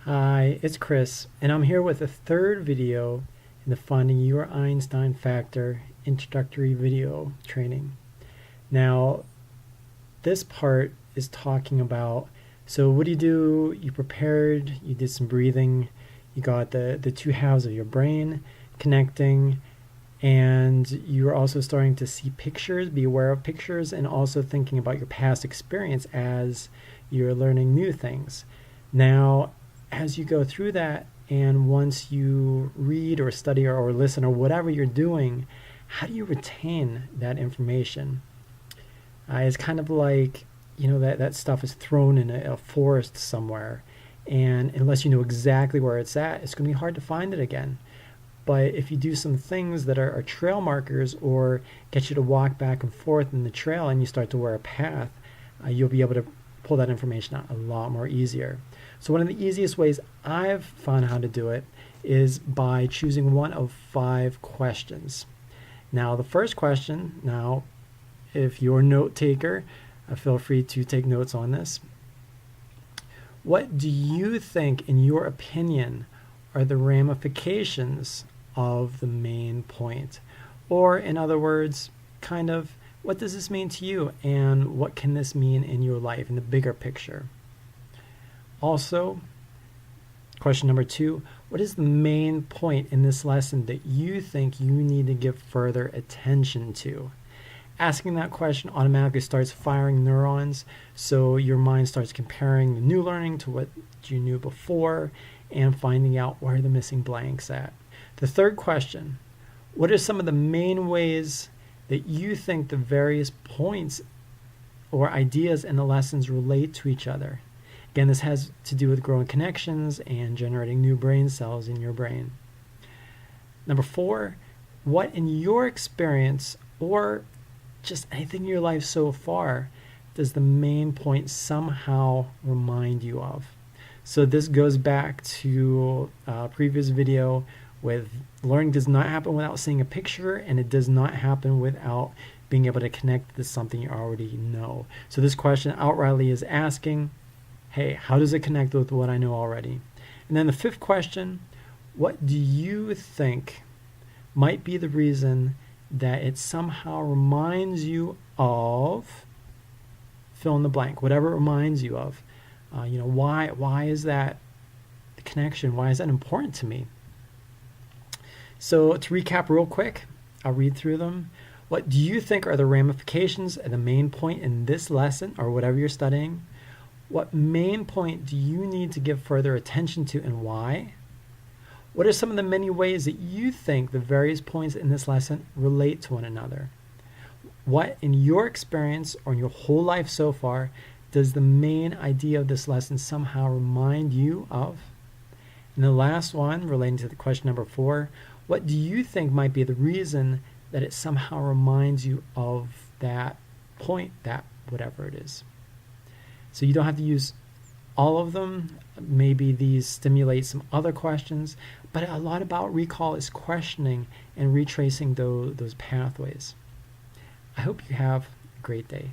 Hi, it's Chris, and I'm here with a third video in the Finding Your Einstein Factor introductory video training. Now, this part is talking about, so what do? You prepared, you did some breathing, you got the two halves of your brain connecting, and you're also starting to see pictures, be aware of pictures, and also thinking about your past experience as you're learning new things. Now, as you go through that, and once you read or study or listen or whatever you're doing, how do you retain that information? It's kind of like, that stuff is thrown in a forest somewhere, and unless you know exactly where it's at, it's going to be hard to find it again. But if you do some things that are trail markers or get you to walk back and forth in the trail and you start to wear a path, you'll be able to pull that information out a lot more easier. So one of the easiest ways I've found how to do it is by choosing one of 5 questions. Now, the first question, if you're a note taker, feel free to take notes on this. What do you think, in your opinion, are the ramifications of the main point? Or in other words, what does this mean to you, and what can this mean in your life in the bigger picture? Also, question number 2, what is the main point in this lesson that you think you need to give further attention to? Asking that question automatically starts firing neurons, so your mind starts comparing the new learning to what you knew before and finding out where the missing blank's at. The third question, what are some of the main ways that you think the various points or ideas in the lessons relate to each other? Again, this has to do with growing connections and generating new brain cells in your brain. Number 4, what in your experience or just anything in your life so far does the main point somehow remind you of? So this goes back to a previous video with learning does not happen without seeing a picture, and it does not happen without being able to connect to something you already know. So this question outrightly is asking, hey, how does it connect with what I know already? And then the 5th question, what do you think might be the reason that it somehow reminds you of, fill in the blank, whatever it reminds you of. Why is that the connection? Why is that important to me? So to recap real quick, I'll read through them. What do you think are the ramifications and the main point in this lesson or whatever you're studying? What main point do you need to give further attention to, and why? What are some of the many ways that you think the various points in this lesson relate to one another? What, in your experience or in your whole life so far, does the main idea of this lesson somehow remind you of? And the last one, relating to the question number 4, what do you think might be the reason that it somehow reminds you of that point, that whatever it is? So you don't have to use all of them. Maybe these stimulate some other questions, but a lot about recall is questioning and retracing those pathways. I hope you have a great day.